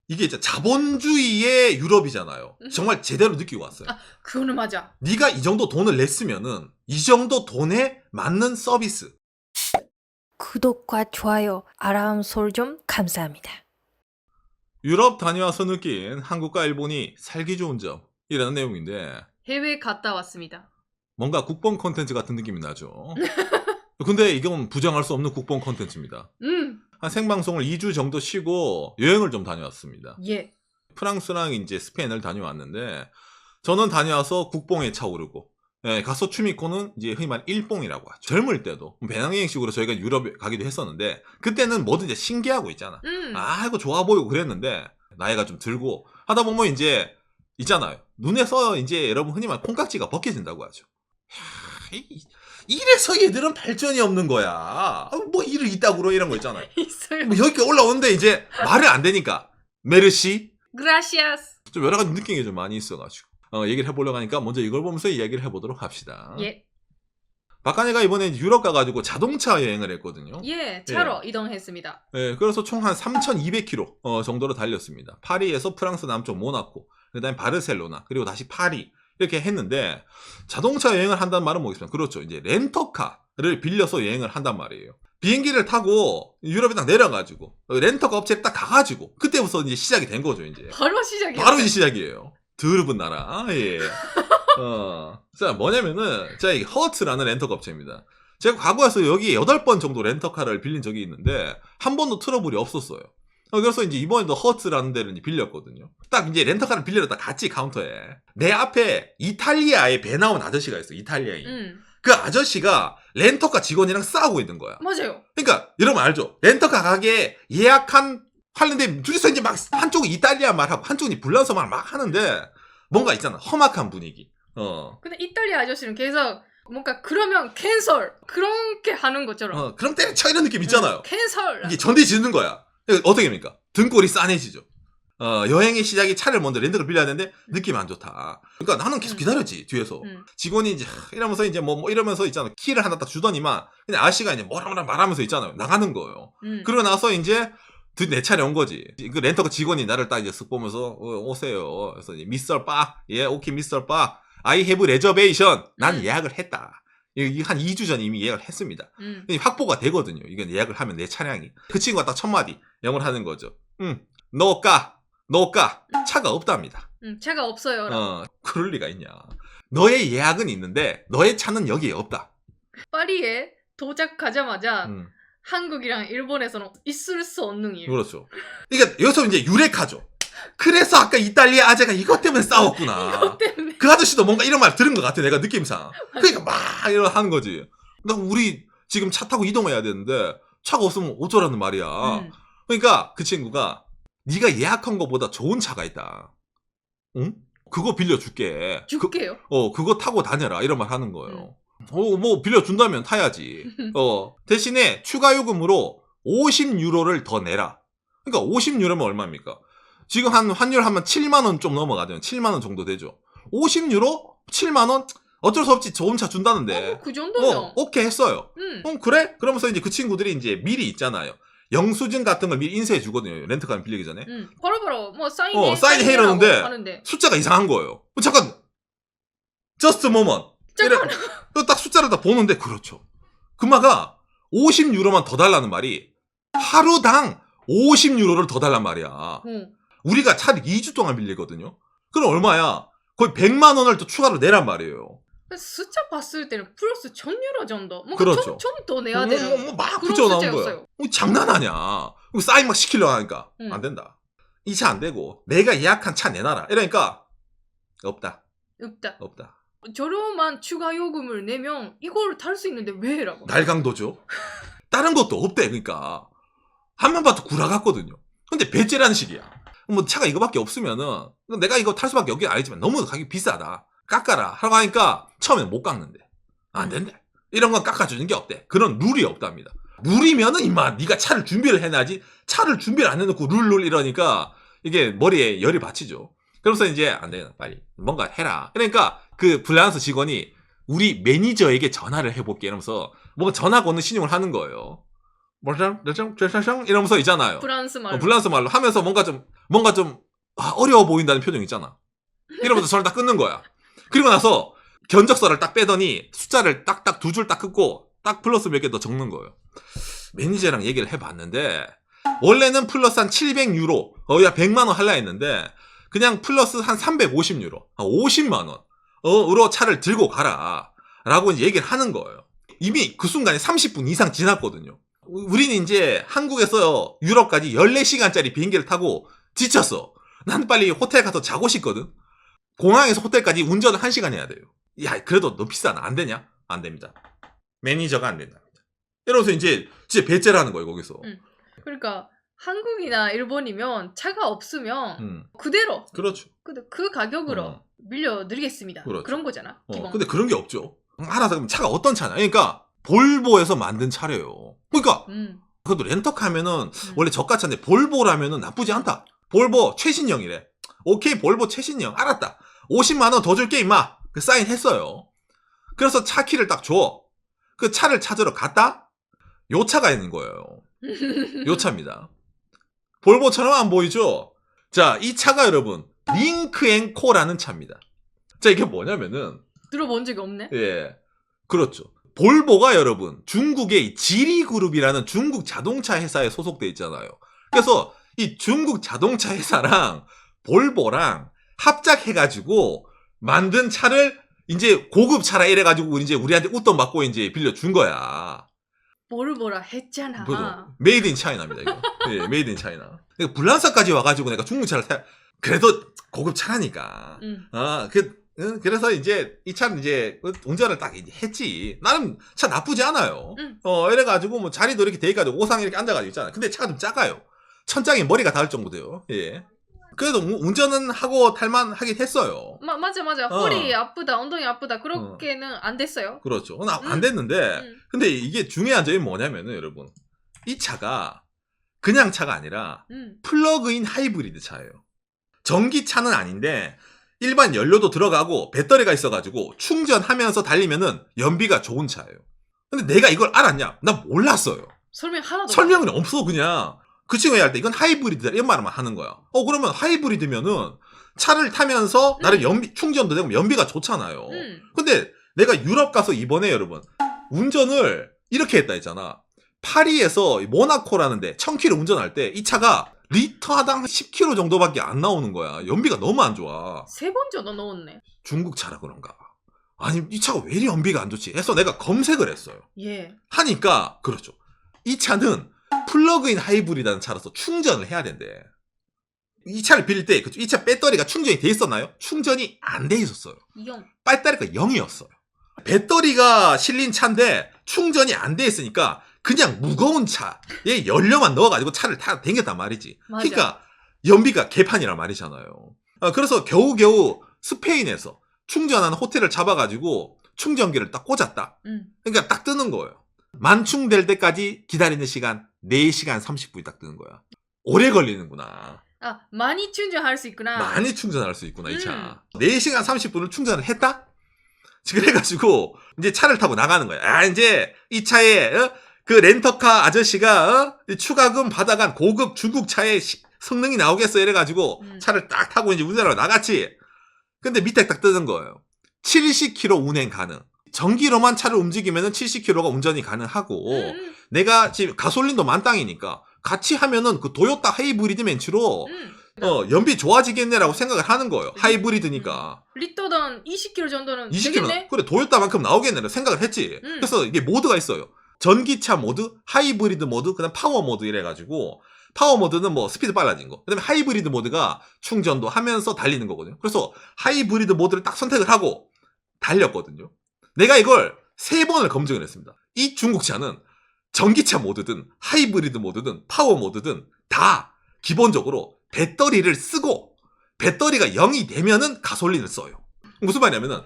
이게 이제 자본주의의 유럽이잖아요. 정말 제대로 느끼고 왔어요. 아, 그거는 맞아. 네가 이 정도 돈을 냈으면은 이 정도 돈에 맞는 서비스. 구독과 좋아요, 알람 설정 감사합니다. 유럽 다녀와서 느낀 한국과 일본이 살기 좋은 점이라는 내용인데 해외 갔다 왔습니다. 뭔가 국뽕 콘텐츠 같은 느낌이 나죠. 근데 이건 부정할 수 없는 국뽕 콘텐츠입니다. 한 생방송을 2주 정도 쉬고 여행을 좀 다녀왔습니다. 예. 프랑스랑 이제 스페인을 다녀왔는데 저는 다녀와서 국뽕에 차오르고 가서 추미코는 이제 흔히 말 일뽕이라고 하죠. 젊을 때도 배낭여행식으로 저희가 유럽에 가기도 했었는데 그때는 뭐든 이제 신기하고 있잖아. 아 이거 좋아 보이고 그랬는데 나이가 좀 들고 하다 보면 이제 있잖아요. 눈에서 이제 여러분 흔히 말 콩깍지가 벗겨진다고 하죠. 이래서 얘들은 발전이 없는 거야. 뭐 일을 이따구로 이런 거 있잖아요. 있어요. 뭐 여기까지 올라오는데 이제 말을 안 되니까 메르시 그라시아스. 좀 여러 가지 느낀 게 좀 많이 있어가지고 얘기를 해보려고 하니까 먼저 이걸 보면서 이야기를 해보도록 합시다. 예. 박간이가 이번에 유럽 가가지고 자동차 여행을 했거든요. 예, 차로 이동했습니다. 그래서 총 한 3,200km 정도로 달렸습니다. 파리에서 프랑스 남쪽 모나코, 그 다음에 바르셀로나, 그리고 다시 파리 이렇게 했는데 자동차 여행을 한다는 말은 뭐겠습니까? 그렇죠. 이제 렌터카를 빌려서 여행을 한단 말이에요. 비행기를 타고 유럽에 딱 내려가지고 렌터카 업체에 딱 가가지고 그때부터 이제 시작이 된 거죠. 이제 바로 시작이에요. 바로 이제 시작이에요. 더럽은 나라. 예. 자, 뭐냐면은, 자, 이 허츠라는 렌터카 업체입니다. 제가 과거에서 여기 8번 정도 렌터카를 빌린 적이 있는데, 한 번도 트러블이 없었어요. 그래서 이제 이번에도 허츠라는 데를 이제 빌렸거든요. 딱 이제 렌터카를 빌리러 딱 갔지, 카운터에. 내 앞에 이탈리아의 배 나온 아저씨가 있어, 이탈리아인. 그 아저씨가 렌터카 직원이랑 싸우고 있는 거야. 맞아요. 그러니까, 여러분 알죠? 렌터카 가게 예약한 하는데 둘이서 이제 막 한쪽은 이탈리아 말하고 한쪽은 불란서 말 막 하는데 뭔가 있잖아 험악한 분위기. 근데 이탈리아 아저씨는 계속 뭔가 그러면 캔슬 그렇게 하는 것처럼. 그럼 때려쳐 이런 느낌 있잖아요. 캔슬. 이게 전대 짓는 거야. 어떻게 합니까? 등골이 싸해지죠. 여행의 시작이 차를 먼저 렌트를 빌려야 되는데 느낌이 안 좋다. 그러니까 나는 계속 기다렸지 뒤에서. 직원이 이제 이러면서 이제 뭐 이러면서 있잖아 키를 하나 딱 주더니만 그냥 아저씨가 이제 뭐라 말하면서 있잖아요. 나가는 거예요. 그러고 나서 이제 내 차례 온 거지. 그 렌터카 직원이 나를 딱 이제 쓱 보면서 오세요. 그래서 미스터 빠, 예, 오케이 미스터 빠, I have reservation. 난 예약을 했다. 이 한 2주 전 이미 예약을 했습니다. 확보가 되거든요. 이건 예약을 하면 내 차량이. 그 친구가 딱 첫 마디 영어를 하는 거죠. 너 까, 차가 없답니다. 차가 없어요. 그럴 리가 있냐. 너의 예약은 있는데 너의 차는 여기에 없다. 파리에 도착하자마자. 한국이랑 일본에서는 있을 수 없는 일. 그렇죠. 그러니까 여기서 이제 유력하죠. 그래서 아까 이탈리아 아재가 이것 때문에 싸웠구나. 이것 때문에. 그 아저씨도 뭔가 이런 말 들은 것 같아. 내가 느낌상. 그러니까 막 이러 하는 거지. 나 우리 지금 차 타고 이동해야 되는데 차가 없으면 어쩌라는 말이야. 그러니까 그 친구가 네가 예약한 것보다 좋은 차가 있다. 응? 그거 빌려줄게. 줄게요? 그거 타고 다녀라. 이런 말 하는 거예요. 뭐 빌려준다면 타야지. 대신에 추가 요금으로 50유로를 더 내라. 그러니까 50유로면 얼마입니까? 지금 한 환율 하면 7만 원 좀 넘어가죠. 7만 원 정도 되죠. 50유로? 7만 원? 어쩔 수 없지. 좋은 차 준다는데. 그 정도면. 오케이 했어요. 그래? 그러면서 이제 그 친구들이 이제 미리 있잖아요. 영수증 같은 걸 미리 인쇄해 주거든요. 렌트카를 빌리기 전에. 바로 뭐 사인해. 사인해 이러는데 숫자가 이상한 거예요. 잠깐. Just a moment. 잠깐. 딱 숫자를 다 보는데 그렇죠. 금마가 50유로만 더 달라는 말이 하루당 50유로를 더 달란 말이야. 우리가 차를 2주 동안 빌리거든요. 그럼 얼마야? 거의 100만 원을 또 추가로 내란 말이에요. 숫자 봤을 때는 플러스 1000유로 정도. 뭔가 그렇죠. 좀 더 내야 되는. 막 그런 붙여 나온 숫자였어요. 거야. 장난하냐? 사인 막 시키려고 하니까 안 된다. 이 차 안 되고 내가 예약한 차 내놔라. 이러니까 없다. 저렴한 추가 요금을 내면 이걸 탈 수 있는데 왜 라고. 날강도죠. 다른 것도 없대. 그러니까 한만 봐도 구라 같거든요. 근데 배째라는 식이야. 뭐 차가 이거밖에 없으면은 내가 이거 탈 수밖에 없긴 알지만 너무 가격이 비싸다. 깎아라 하라고 하니까 처음엔 못 깎는데 안 된대. 이런 건 깎아주는 게 없대. 그런 룰이 없답니다. 룰이면은 임마 네가 차를 준비를 해놔야지. 차를 준비를 안 해놓고 룰 이러니까 이게 머리에 열이 받치죠. 그러면서 이제 안 돼. 빨리 뭔가 해라. 그러니까 그 불란서 직원이 우리 매니저에게 전화를 해볼게 이러면서 뭔가 전화 거는 신용을 하는 거예요. 이러면서 있잖아요. 프랑스 말로. 불란서 말로 하면서 뭔가 좀 뭔가 좀 어려워 보인다는 표정 있잖아. 이러면서 전화를 딱 끊는 거야. 그리고 나서 견적서를 딱 빼더니 숫자를 딱딱 2줄 딱 끊고 딱 플러스 몇 개 더 적는 거예요. 매니저랑 얘기를 해봤는데 원래는 플러스 한 700유로 야 100만원 할라 했는데 그냥 플러스 한 350유로 한 50만원 으로 차를 들고 가라 라고 이제 얘기를 하는 거예요. 이미 그 순간에 30분 이상 지났거든요. 우리는 이제 한국에서 유럽까지 14시간짜리 비행기를 타고 지쳤어. 난 빨리 호텔 가서 자고 싶거든. 공항에서 호텔까지 운전을 1시간 해야 돼요. 야, 그래도 너무 비싸나? 안 되냐? 안 됩니다. 매니저가 안 된답니다. 이러면서 이제 진짜 배째라는 거예요, 거기서. 그러니까 한국이나 일본이면 차가 없으면 그대로 그렇죠. 그 가격으로 밀려드리겠습니다. 그렇죠. 그런 거잖아. 기본. 근데 그런 게 없죠. 알아서 그럼 차가 어떤 차냐? 그러니까 볼보에서 만든 차래요. 그러니까 그래도 렌터카면은 원래 저가차인데 볼보라면은 나쁘지 않다. 볼보 최신형이래. 오케이, 볼보 최신형. 알았다. 50만 원 더 줄게 임마. 그 사인했어요. 그래서 차 키를 딱 줘. 그 차를 찾으러 갔다. 요 차가 있는 거예요. 요 차입니다. 볼보처럼 안 보이죠? 자, 이 차가 여러분 링크앤코라는 차입니다. 자, 이게 뭐냐면은 들어본 적이 없네. 예, 그렇죠. 볼보가 여러분 중국의 지리그룹이라는 중국 자동차 회사에 소속돼 있잖아요. 그래서 이 중국 자동차 회사랑 볼보랑 합작해가지고 만든 차를 이제 고급 차라 이래가지고 이제 우리한테 웃돈 받고 이제 빌려준 거야. 볼보라 했잖아. 메이드 인 차이나입니다, 이거. 예, 메이드 인 차이나. 그러니까 불란서까지 와가지고 내가 중국 차를 그래도 고급 차라니까. 그래서 이제 이 차는 이제 운전을 딱 이제 했지. 나는 차 나쁘지 않아요. 이래가지고 뭐 자리도 이렇게 돼 있가지고 오상 이렇게 앉아가지고 있잖아요. 근데 차가 좀 작아요. 천장에 머리가 닿을 정도돼요. 예. 그래도 운전은 하고 탈만 하긴 했어요. 맞아. 허리 아프다, 엉덩이 아프다. 그렇게는 안 됐어요. 그렇죠. 안 됐는데, 근데 이게 중요한 점이 뭐냐면은 여러분, 이 차가 그냥 차가 아니라 플러그인 하이브리드 차예요. 전기차는 아닌데 일반 연료도 들어가고 배터리가 있어가지고 충전하면서 달리면은 연비가 좋은 차예요. 근데 내가 이걸 알았냐? 나 몰랐어요. 설명 하나도 설명은 없어. 그냥 그 친구가 할 때 이건 하이브리드다 이런 말만 하는 거야. 그러면 하이브리드면은 차를 타면서 나를 충전도 되고 연비가 좋잖아요. 근데 내가 유럽 가서 이번에 여러분 운전을 이렇게 했다 했잖아. 파리에서 모나코라는데 1000km 운전할 때 이 차가 리터당 10km 정도밖에 안 나오는 거야. 연비가 너무 안 좋아. 3번 정도 넣었네. 중국 차라 그런가. 아니 이 차가 왜 이리 연비가 안 좋지 해서 내가 검색을 했어요. 예. 하니까 그렇죠. 이 차는 플러그인 하이브리드라는 차라서 충전을 해야 된대. 이 차를 빌릴 때 이 차 배터리가 충전이 돼 있었나요? 충전이 안 돼 있었어요. 0. 배터리가 0이었어요. 배터리가 실린 차인데 충전이 안 돼 있으니까 그냥 무거운 차에 연료만 넣어가지고 차를 타 댕겼단 말이지. 맞아. 그러니까 연비가 개판이란 말이잖아요. 그래서 겨우겨우 스페인에서 충전하는 호텔을 잡아가지고 충전기를 딱 꽂았다. 그러니까 딱 뜨는 거예요. 만충될 때까지 기다리는 시간 4시간 30분이 딱 뜨는 거야. 오래 걸리는구나. 많이 충전할 수 있구나. 많이 충전할 수 있구나, 이 차. 4시간 30분을 충전을 했다? 그래가지고 이제 차를 타고 나가는 거야. 이제 이 차에 그 렌터카 아저씨가 추가금 받아간 고급 중국 차의 성능이 나오겠어 이래가지고 차를 딱 타고 이제 운전하러 나갔지. 근데 밑에 딱 뜨는 거예요. 70km 운행 가능. 전기로만 차를 움직이면은 70km가 운전이 가능하고 내가 지금 가솔린도 만땅이니까 같이 하면은 그 도요타 하이브리드 멘츠로 연비 좋아지겠네라고 생각을 하는 거예요. 하이브리드니까. 리터당 20km 정도는 20km. 되겠네? 그래 도요타만큼 나오겠네라고 생각을 했지. 그래서 이게 모드가 있어요. 전기차 모드, 하이브리드 모드, 그다음 파워 모드 이래가지고 파워 모드는 뭐 스피드 빨라진 거. 그다음에 하이브리드 모드가 충전도 하면서 달리는 거거든요. 그래서 하이브리드 모드를 딱 선택을 하고 달렸거든요. 내가 이걸 3번을 검증을 했습니다. 이 중국차는 전기차 모드든 하이브리드 모드든 파워 모드든 다 기본적으로 배터리를 쓰고 배터리가 0이 되면은 가솔린을 써요. 무슨 말이냐면은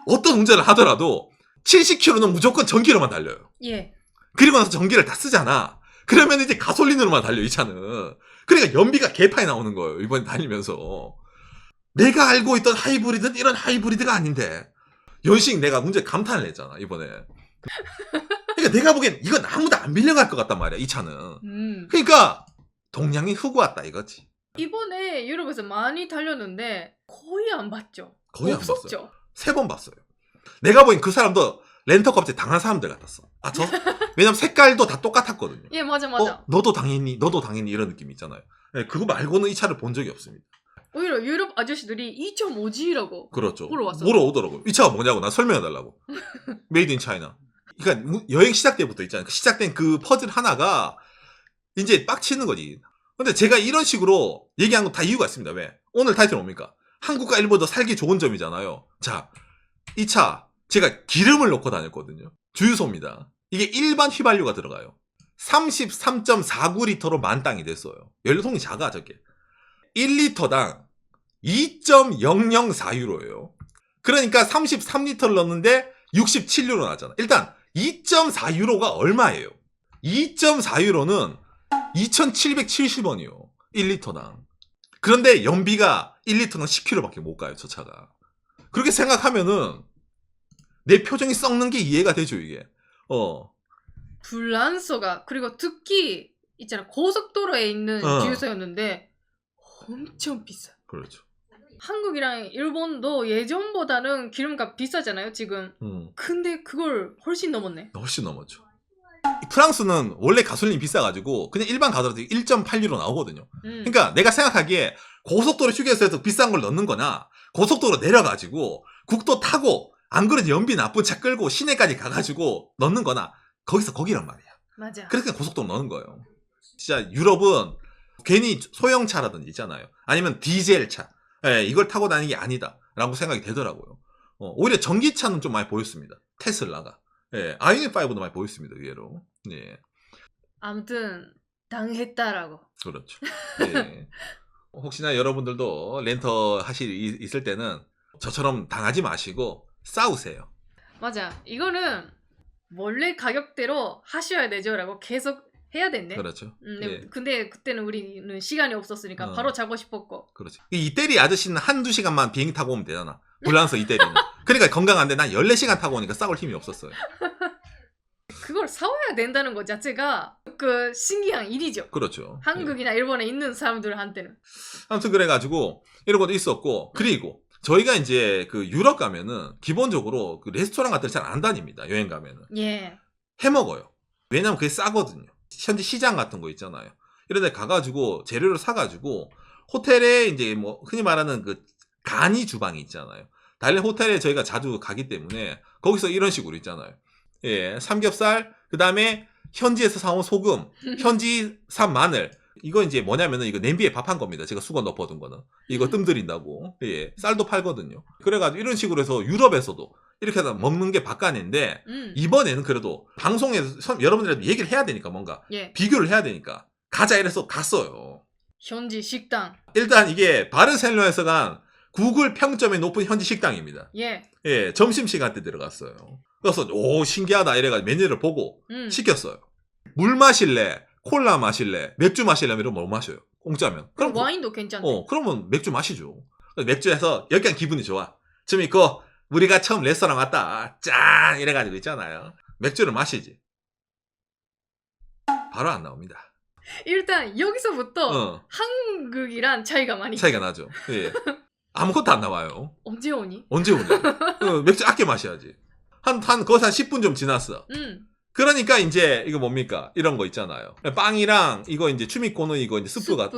어떤 운전을 하더라도 70km는 무조건 전기로만 달려요. 예. 그리고 나서 전기를 다 쓰잖아. 그러면 이제 가솔린으로만 달려, 이 차는. 그러니까 연비가 개판이 나오는 거예요, 이번에 달리면서. 내가 알고 있던 하이브리드는 이런 하이브리드가 아닌데. 연식 내가 문제 감탄을 했잖아, 이번에. 그러니까 내가 보기엔 이건 아무도 안 빌려갈 것 같단 말이야, 이 차는. 그러니까 동양이 후고 왔다 이거지. 이번에 유럽에서 많이 달렸는데 거의 안 봤죠. 거의 안 없었죠. 봤어요. 3번 봤어요. 내가 보기엔 그 사람도 렌터카업체 당한 사람들 같았어. 왜냐면 색깔도 다 똑같았거든요. 예, 맞아, 맞아. 너도 당했니? 너도 당했니? 이런 느낌이 있잖아요. 네, 그거 말고는 이 차를 본 적이 없습니다. 오히려 유럽 아저씨들이 2.5G라고 그렇죠. 물어왔어요. 물어오더라고요. 이 차가 뭐냐고 난 설명해달라고. 메이드 인 차이나. 그러니까 여행 시작 때부터 있잖아요. 시작된 그 퍼즐 하나가 이제 빡치는 거지. 근데 제가 이런 식으로 얘기한 건 다 이유가 있습니다. 왜? 오늘 타이틀 뭡니까? 한국과 일본도 살기 좋은 점이잖아요. 자, 이 차 제가 기름을 넣고 다녔거든요. 주유소입니다. 이게 일반 휘발유가 들어가요. 33.49리터로 만땅이 됐어요. 연료통이 작아 저게. 1리터당 2.004유로예요. 그러니까 33리터를 넣었는데 67유로 나왔잖아. 일단 2.4유로가 얼마예요? 2.4유로는 2,770원이요. 1리터당. 그런데 연비가 1리터당 10km밖에 못 가요, 저 차가. 그렇게 생각하면은 내 표정이 썩는 게 이해가 되죠, 이게. 불란서가 그리고 특히 있잖아 고속도로에 있는 주유소였는데 엄청 비싸. 그렇죠. 한국이랑 일본도 예전보다는 기름값 비싸잖아요 지금. 근데 그걸 훨씬 넘었네. 훨씬 넘었죠. 프랑스는 원래 가솔린이 비싸가지고 그냥 일반 가솔린 1.8유로 나오거든요. 그러니까 내가 생각하기에 고속도로 휴게소에서 비싼 걸 넣는 거나 고속도로 내려가지고 국도 타고 안 그래도 연비 나쁜 차 끌고 시내까지 가가지고 넣는 거나 거기란 말이야. 맞아. 그래서 고속도로 넣는 거예요. 진짜 유럽은 괜히 소형차라든지 있잖아요. 아니면 디젤차. 이걸 타고 다니는 게 아니다. 라고 생각이 되더라고요. 오히려 전기차는 좀 많이 보였습니다. 테슬라가. 아이언5도 많이 보였습니다. 의외로. 예. 아무튼 당했다라고. 그렇죠. 예. 혹시나 여러분들도 렌터 있을 때는 저처럼 당하지 마시고 싸우세요. 맞아. 이거는 원래 가격대로 하셔야 되죠라고 계속 해야 됐네. 그렇죠. 예. 근데 그때는 우리는 시간이 없었으니까 바로 자고 싶었고. 그렇죠. 이태리 아저씨는 한두 시간만 비행기 타고 오면 되잖아. 불란서 이태리는. 그러니까 건강한데 난 14시간 타고 오니까 싸울 힘이 없었어요. 그걸 사와야 된다는 것 자체가 그 신기한 일이죠. 그렇죠. 한국이나 일본에 있는 사람들한테는. 아무튼 그래가지고 이런 것도 있었고, 그리고 저희가 이제 그 유럽 가면은 기본적으로 그 레스토랑 같은 데 잘 안 다닙니다. 여행 가면은. 예. 해 먹어요. 왜냐면 그게 싸거든요. 현지 시장 같은 거 있잖아요. 이런 데 가가지고 재료를 사가지고 호텔에 이제 뭐 흔히 말하는 그 간이 주방이 있잖아요. 다른 호텔에 저희가 자주 가기 때문에 거기서 이런 식으로 있잖아요. 예, 삼겹살, 그 다음에 현지에서 사온 소금, 현지산 마늘. 이거 이제 뭐냐면은 이거 냄비에 밥한 겁니다. 제가 수건 덮어둔 거는. 이거 뜸들인다고. 예, 쌀도 팔거든요. 그래가지고 이런 식으로 해서 유럽에서도 이렇게 해서 먹는 게 바깥인데 이번에는 그래도 방송에서 여러분들한테 얘기를 해야 되니까 뭔가 비교를 해야 되니까 가자 이래서 갔어요. 현지 식당. 일단 이게 바르셀로나에서 간 구글 평점이 높은 현지 식당입니다. 예. 예, 점심시간 때 들어갔어요. 그래서 오 신기하다 이래가지고 메뉴를 보고 시켰어요. 물 마실래? 콜라 마실래? 맥주 마실래? 이러면 뭐 마셔요. 공짜면. 그럼 와인도 괜찮네. 그러면 맥주 마시죠. 맥주에서 약간 기분이 좋아. 좀 있고 우리가 처음 레스토랑 왔다. 짠! 이래가지고 있잖아요. 맥주를 마시지. 바로 안 나옵니다. 일단 여기서부터 한국이란 차이가 많이 차이가 나죠. 예. 아무것도 안 나와요. 언제 오니? 언제 오냐? 맥주 아껴 마셔야지. 거기서 한 10분 좀 지났어. 그러니까 이제 이거 뭡니까? 이런 거 있잖아요. 빵이랑 이거 이제 추미코노 이거 이제 스프가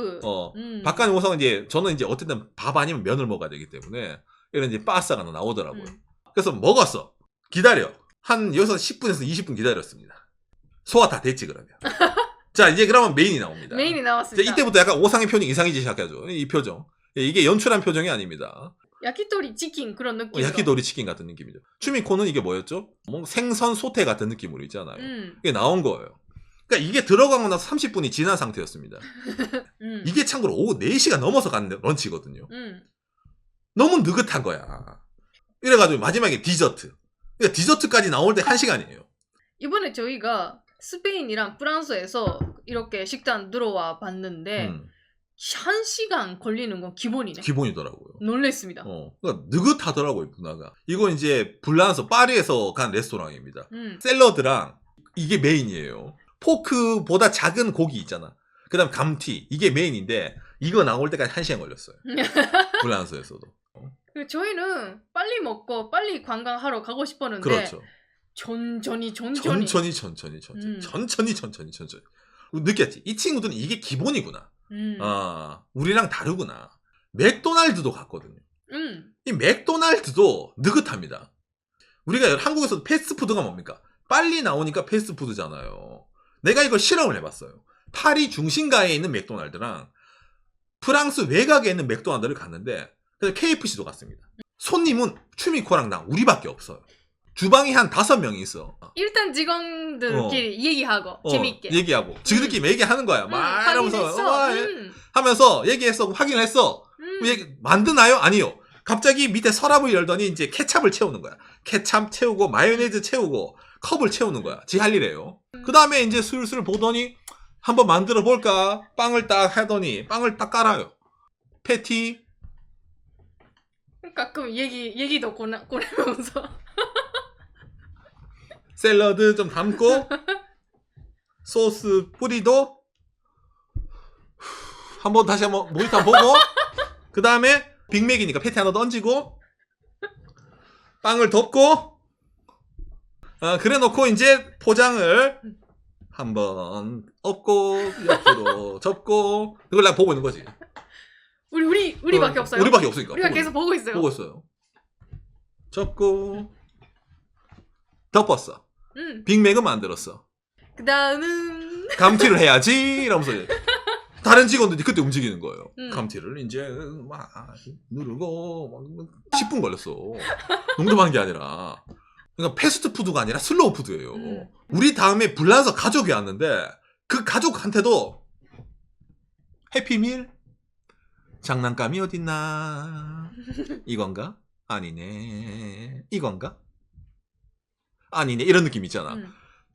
바깥에 오서 이제 저는 이제 어쨌든 밥 아니면 면을 먹어야 되기 때문에 이런 이제 빠스가 나오더라고요. 그래서 먹었어. 기다려. 한 여기서 10분에서 20분 기다렸습니다. 소화 다 됐지 그러면. 자 이제 그러면 메인이 나옵니다. 메인이 나왔습니다. 이때부터 약간 오상의 표정 이상해지기 시작하죠. 이 표정. 이게 연출한 표정이 아닙니다. 야키토리 치킨 그런 느낌. 야키도리 치킨 같은 느낌이죠. 추미코는 이게 뭐였죠? 뭐 생선 소태 같은 느낌으로 있잖아요. 이게 나온 거예요. 그러니까 이게 들어가고 나서 30분이 지난 상태였습니다. 이게 참고로 오후 4시가 넘어서 간 런치거든요. 너무 느긋한 거야. 이래가지고 마지막에 디저트. 그러니까 디저트까지 나올 때 1시간이에요. 이번에 저희가 스페인이랑 프랑스에서 이렇게 식당 들어와 봤는데 1시간 걸리는 건 기본이네. 기본이더라고요. 놀랬습니다. 그러니까 느긋하더라고요, 문화가. 이건 이제 불란서 파리에서 간 레스토랑입니다. 샐러드랑 이게 메인이에요. 포크보다 작은 고기 있잖아. 그 다음 감튀 이게 메인인데 이거 나올 때까지 1시간 걸렸어요. 불란서에서도. 저희는 빨리 먹고 빨리 관광하러 가고 싶었는데 그렇죠. 천천히. 천천히. 느꼈지. 이 친구들은 이게 기본이구나. 우리랑 다르구나. 맥도날드도 갔거든요. 이 맥도날드도 느긋합니다. 우리가 한국에서도 패스트푸드가 뭡니까? 빨리 나오니까 패스트푸드잖아요. 내가 이걸 실험을 해봤어요. 파리 중심가에 있는 맥도날드랑 프랑스 외곽에 있는 맥도날드를 갔는데 그래서 KFC도 갔습니다. 손님은 추미코랑 나 우리밖에 없어요. 주방이 한 5명이 있어. 일단 직원들끼리 얘기하고 재밌게 얘기하고 지들끼리 얘기하는 거야. 막 이러면서 하면서 얘기했어. 확인했어. 만드나요? 아니요. 갑자기 밑에 서랍을 열더니 이제 케찹을 채우는 거야. 케찹 채우고 마요네즈 채우고 컵을 채우는 거야. 지 할 일이에요. 그 다음에 이제 슬슬 보더니 한번 만들어 볼까? 빵을 딱 하더니 빵을 딱 깔아요. 패티. 가끔 얘기도 꺼내면서 샐러드 좀 담고 소스 뿌리도 다시 한번 모니터 보고 그 다음에 빅맥이니까 패티 하나 던지고 빵을 덮고 그래 놓고 이제 포장을 한번 엎고 옆으로 접고 그걸 나 보고 있는 거지. 우리밖에 없어요. 우리밖에 없으니까. 우리가 계속 보고 있어요. 보고 있어요. 접고 덮었어. 빅맥은 만들었어. 그 다음은 감튀를 해야지 이러면서 다른 직원들이 그때 움직이는 거예요. 감튀를 이제 막 누르고 10분 걸렸어. 농담하는 게 아니라. 그러니까 패스트푸드가 아니라 슬로우푸드예요. 우리 다음에 불란서 가족이 왔는데 그 가족한테도 해피밀? 장난감이 어딨나? 이건가? 아니네. 이건가? 아니네. 이런 느낌 있잖아.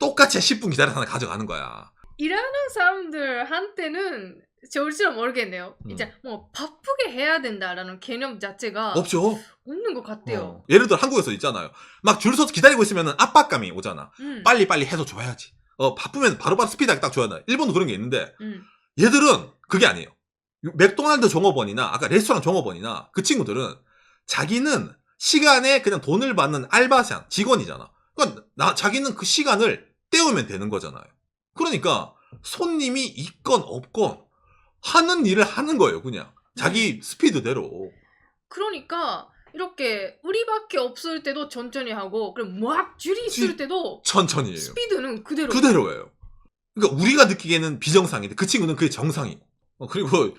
똑같이 10분 기다려서 하나 가져가는 거야. 일하는 사람들한테는 저일지는 모르겠네요. 이제 뭐 바쁘게 해야 된다라는 개념 자체가 없죠. 없는 것 같아요. 예를 들어 한국에서 있잖아요. 막 줄 서서 기다리고 있으면 압박감이 오잖아. 빨리빨리 해서 줘야지. 바쁘면 바로바로 스피드하게 딱 줘야 돼. 일본도 그런 게 있는데 얘들은 그게 아니에요. 맥도날드 종업원이나 아까 레스토랑 종업원이나 그 친구들은 자기는 시간에 그냥 돈을 받는 알바생 직원이잖아. 그러니까 자기는 그 시간을 때우면 되는 거잖아요. 그러니까 손님이 있건 없건 하는 일을 하는 거예요. 그냥 자기 스피드대로. 그러니까 이렇게 우리밖에 없을 때도 천천히 하고 그리고 막 줄이 있을 때도 천천히 해요. 스피드는 그대로예요. 그러니까 우리가 느끼기에는 비정상인데 그 친구는 그게 정상이고. 그리고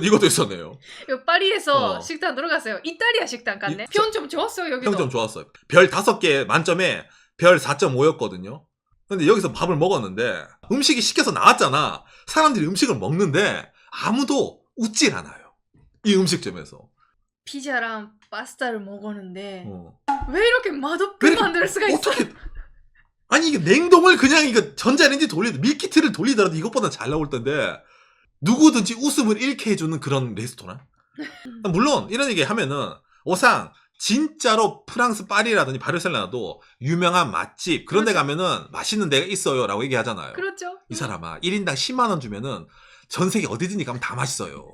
이것도 있었네요. 파리에서 식당 들어갔어요. 이탈리아 식당 갔네. 평점 좋았어요. 여기도. 평점 좋았어요. 별 5개 만점에 별 4.5였거든요. 근데 여기서 밥을 먹었는데 음식이 시켜서 나왔잖아. 사람들이 음식을 먹는데 아무도 웃질 않아요. 이 음식점에서. 피자랑 파스타를 먹었는데 왜 이렇게 맛없게 만들 수가 있어? 어떻게? 아니 이게 냉동을 그냥 이거 전자레인지 밀키트를 돌리더라도 이것보다 잘 나올 텐데 누구든지 웃음을 잃게 해주는 그런 레스토랑? 물론 이런 얘기 하면은 오상 진짜로 프랑스 파리라든지 바르셀로나도 유명한 맛집 그런 데 가면은 맛있는 데가 있어요 라고 얘기하잖아요. 그렇죠. 이 사람아 1인당 10만 원 주면은 전 세계 어디든지 가면 다 맛있어요.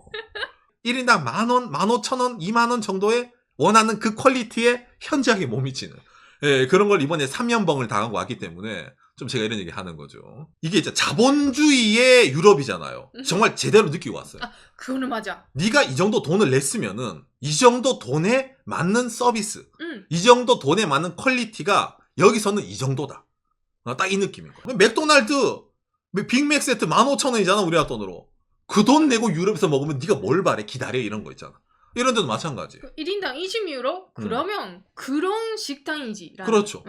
1인당 10,000원, 15,000원, 2만원 정도의 원하는 그 퀄리티에 현저하게 못 미치는 그런 걸 이번에 3연봉을 당하고 왔기 때문에 좀 제가 이런 얘기 하는 거죠. 이게 진짜 자본주의의 유럽이잖아요. 정말 제대로 느끼고 왔어요. 그거는 맞아. 네가 이 정도 돈을 냈으면은 이 정도 돈에 맞는 서비스, 이 정도 돈에 맞는 퀄리티가 여기서는 이 정도다. 딱 이 느낌인 거야. 맥도날드 빅맥 세트 15,000원이잖아 우리나라 돈으로. 그 돈 내고 유럽에서 먹으면 네가 뭘 바래? 기다려 이런 거 있잖아. 이런 데도 마찬가지. 1인당 20유로? 그러면 그런 식당이지. 그렇죠.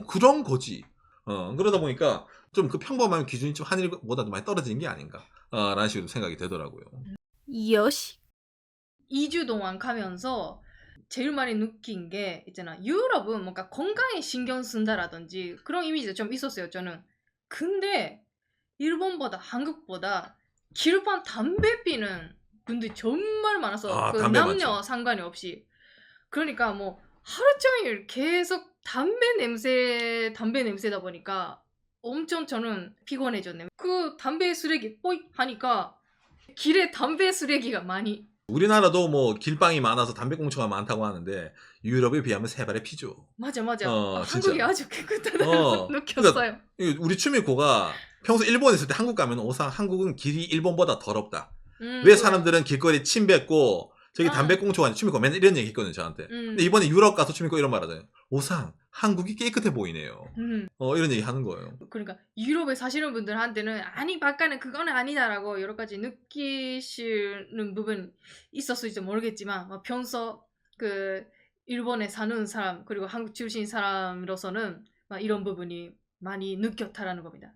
그런 거지. 그러다 보니까 좀 그 평범한 기준이 좀 한일보다도 많이 떨어지는 게 아닌가 라는 식으로 생각이 되더라고요. 요시. 2주 동안 가면서 제일 많이 느낀 게 있잖아. 유럽은 뭔가 건강에 신경 쓴다라든지 그런 이미지가 좀 있었어요. 저는. 근데 일본보다 한국보다 길판 담배비는 근데 정말 많아서 그 남녀 많죠. 상관이 없이. 그러니까 뭐 하루 종일 계속 담배 냄새다 보니까 엄청 저는 피곤해졌네. 그 담배 쓰레기 뽀이 하니까 길에 담배 쓰레기가 많이. 우리나라도 뭐 길방이 많아서 담배꽁초가 많다고 하는데 유럽에 비하면 세 발의 피죠. 맞아. 진짜. 한국이 아주 깨끗하다고 느꼈어요. 우리 추미코가 평소 일본에 있을 때 한국 가면 오상 한국은 길이 일본보다 더럽다. 왜 그래. 사람들은 길거리 침 뱉고 저기 아. 담배꽁초가 추미코 맨날 이런 얘기 했거든요 저한테. 근데 이번에 유럽 가서 추미코 이런 말 하잖아요. 오상 한국이 깨끗해 보이네요. 이런 얘기 하는 거예요. 그러니까 유럽에 사시는 분들한테는 아니 바깥은 그거는 아니다라고 여러 가지 느끼시는 부분 있었을지 모르겠지만 평소 그 일본에 사는 사람 그리고 한국 출신 사람으로서는 이런 부분이 많이 느꼈다라는 겁니다.